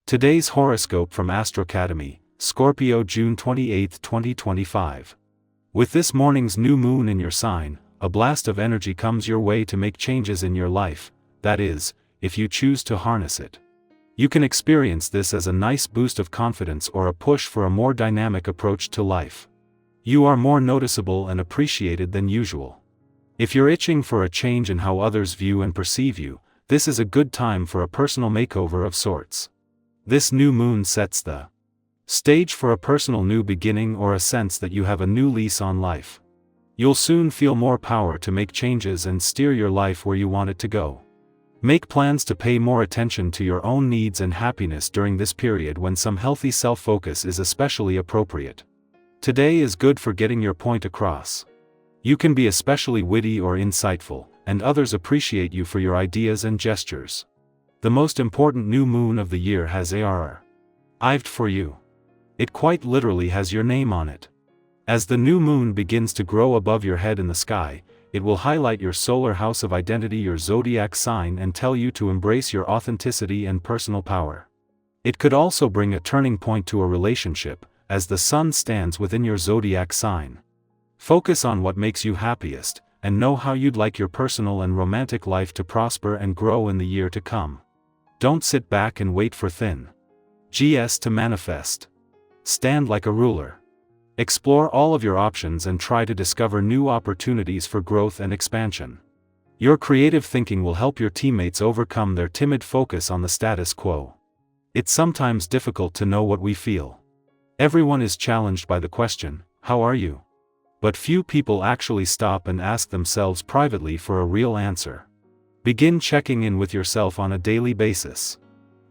Today's horoscope from Academy, Scorpio, June 28, 2025. With this morning's new moon in your sign, a blast of energy comes your way to make changes in your life, that is, if you choose to harness it. You can experience this as a nice boost of confidence or a push for a more dynamic approach to life. You are more noticeable and appreciated than usual. If you're itching for a change in how others view and perceive you, this is a good time for a personal makeover of sorts. This new moon sets the stage for a personal new beginning or a sense that you have a new lease on life. You'll soon feel more power to make changes and steer your life where you want it to go. Make plans to pay more attention to your own needs and happiness during this period when some healthy self-focus is especially appropriate. Today is good for getting your point across. You can be especially witty or insightful, and others appreciate you for your ideas and gestures. The most important new moon of the year has arrived for you. It quite literally has your name on it. As the new moon begins to grow above your head in the sky, it will highlight your solar house of identity, your zodiac sign, and tell you to embrace your authenticity and personal power. It could also bring a turning point to a relationship, as the sun stands within your zodiac sign. Focus on what makes you happiest, and know how you'd like your personal and romantic life to prosper and grow in the year to come. Don't sit back and wait for things to manifest. Stand like a ruler. Explore all of your options and try to discover new opportunities for growth and expansion. Your creative thinking will help your teammates overcome their timid focus on the status quo. It's sometimes difficult to know what we feel. Everyone is challenged by the question, "How are you?" But few people actually stop and ask themselves privately for a real answer. Begin checking in with yourself on a daily basis.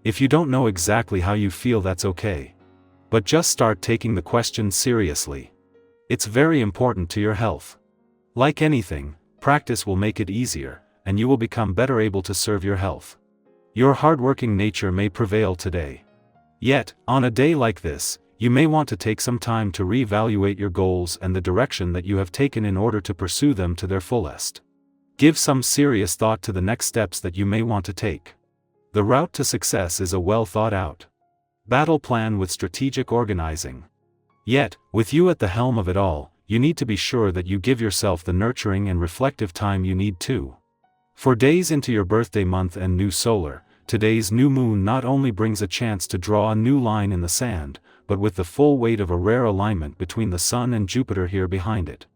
If you don't know exactly how you feel, that's okay. But just start taking the question seriously. It's very important to your health. Like anything, practice will make it easier, and you will become better able to serve your health. Your hardworking nature may prevail today. Yet, on a day like this, you may want to take some time to reevaluate your goals and the direction that you have taken in order to pursue them to their fullest. Give some serious thought to the next steps that you may want to take. The route to success is a well thought out battle plan with strategic organizing. Yet, with you at the helm of it all, you need to be sure that you give yourself the nurturing and reflective time you need too. For days into your birthday month and new solar, today's new moon not only brings a chance to draw a new line in the sand, but with the full weight of a rare alignment between the Sun and Jupiter here behind it.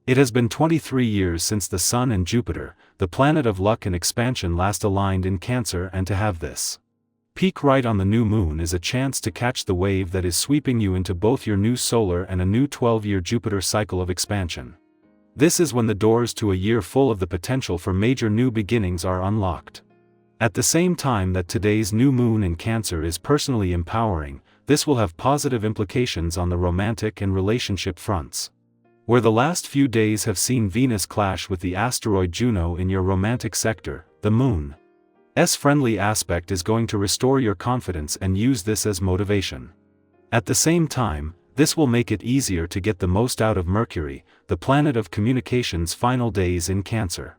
It has been 23 years since the Sun and Jupiter, the planet of luck and expansion, last aligned in Cancer, and to have this peak right on the new moon is a chance to catch the wave that is sweeping you into both your new solar and a new 12-year Jupiter cycle of expansion. This is when the doors to a year full of the potential for major new beginnings are unlocked. At the same time that today's new moon in Cancer is personally empowering, this will have positive implications on the romantic and relationship fronts. Where the last few days have seen Venus clash with the asteroid Juno in your romantic sector, the moon's friendly aspect is going to restore your confidence and use this as motivation. At the same time, this will make it easier to get the most out of Mercury, the planet of communication's final days in Cancer.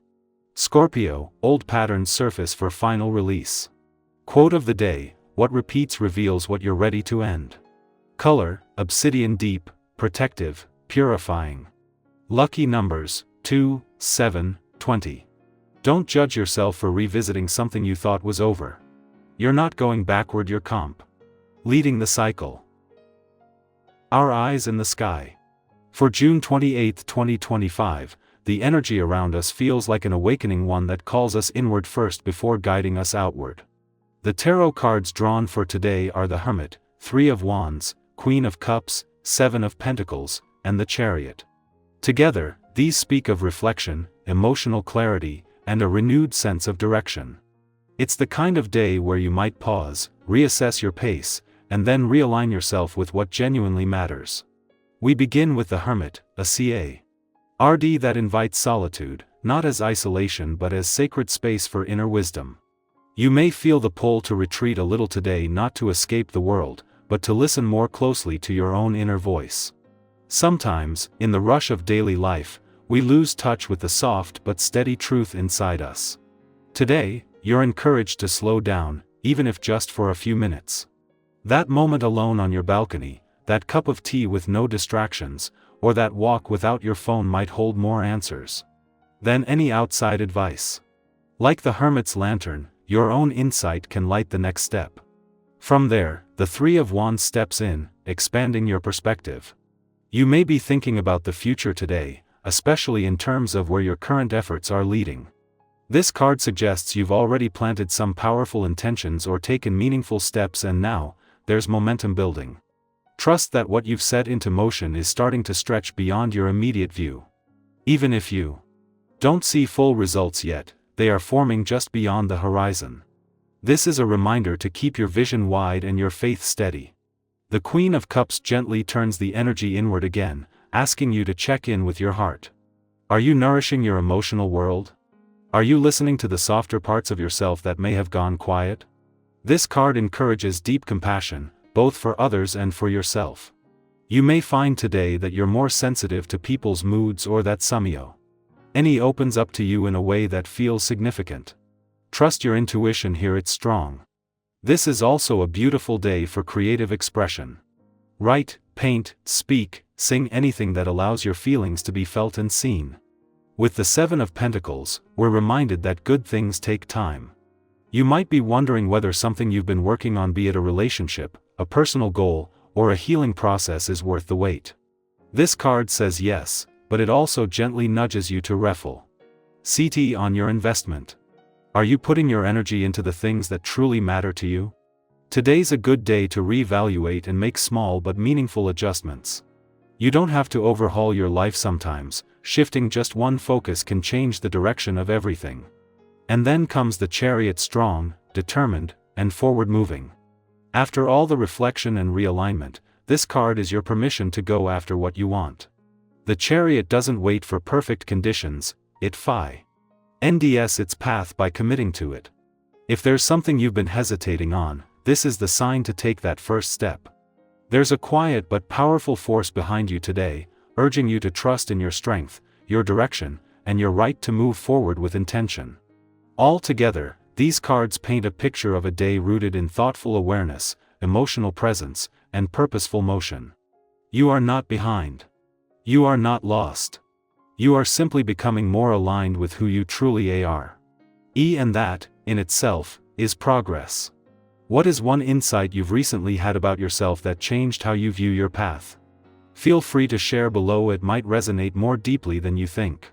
Scorpio, old patterns surface for final release. Quote of the day: "What repeats reveals what you're ready to end." Color: obsidian, deep, protective, purifying. Lucky numbers: 2, 7, 20. Don't judge yourself for revisiting something you thought was over. You're not going backward, you're leading the cycle. Our eyes in the sky. For June 28, 2025, the energy around us feels like an awakening, one that calls us inward first before guiding us outward. The tarot cards drawn for today are the Hermit, 3 of Wands, Queen of Cups, 7 of Pentacles, and the Chariot. Together, these speak of reflection, emotional clarity, and a renewed sense of direction. It's the kind of day where you might pause, reassess your pace, and then realign yourself with what genuinely matters. We begin with the Hermit, a card that invites solitude, not as isolation but as sacred space for inner wisdom. You may feel the pull to retreat a little today, not to escape the world, but to listen more closely to your own inner voice. Sometimes, in the rush of daily life, we lose touch with the soft but steady truth inside us. Today, you're encouraged to slow down, even if just for a few minutes. That moment alone on your balcony, that cup of tea with no distractions, or that walk without your phone might hold more answers than any outside advice. Like the hermit's lantern, your own insight can light the next step. From there, the Three of Wands steps in, expanding your perspective. You may be thinking about the future today, especially in terms of where your current efforts are leading. This card suggests you've already planted some powerful intentions or taken meaningful steps, and now, there's momentum building. Trust that what you've set into motion is starting to stretch beyond your immediate view. Even if you don't see full results yet, they are forming just beyond the horizon. This is a reminder to keep your vision wide and your faith steady. The Queen of Cups gently turns the energy inward again, asking you to check in with your heart. Are you nourishing your emotional world? Are you listening to the softer parts of yourself that may have gone quiet? This card encourages deep compassion, both for others and for yourself. You may find today that you're more sensitive to people's moods, or that any opens up to you in a way that feels significant. Trust your intuition here, it's strong. This is also a beautiful day for creative expression. Write, paint, speak, sing, anything that allows your feelings to be felt and seen. With the Seven of Pentacles, we're reminded that good things take time. You might be wondering whether something you've been working on, be it a relationship, a personal goal, or a healing process, is worth the wait. This card says yes, but it also gently nudges you to reflect on your investment. Are you putting your energy into the things that truly matter to you? Today's a good day to reevaluate and make small but meaningful adjustments. You don't have to overhaul your life. Sometimes, shifting just one focus can change the direction of everything. And then comes the Chariot, strong, determined, and forward-moving. After all the reflection and realignment, this card is your permission to go after what you want. The Chariot doesn't wait for perfect conditions, it finds its path by committing to it. If there's something you've been hesitating on, this is the sign to take that first step. There's a quiet but powerful force behind you today, urging you to trust in your strength, your direction, and your right to move forward with intention. Altogether, these cards paint a picture of a day rooted in thoughtful awareness, emotional presence, and purposeful motion. You are not behind. You are not lost. You are simply becoming more aligned with who you truly are. And that, in itself, is progress. What is one insight you've recently had about yourself that changed how you view your path? Feel free to share below, it might resonate more deeply than you think.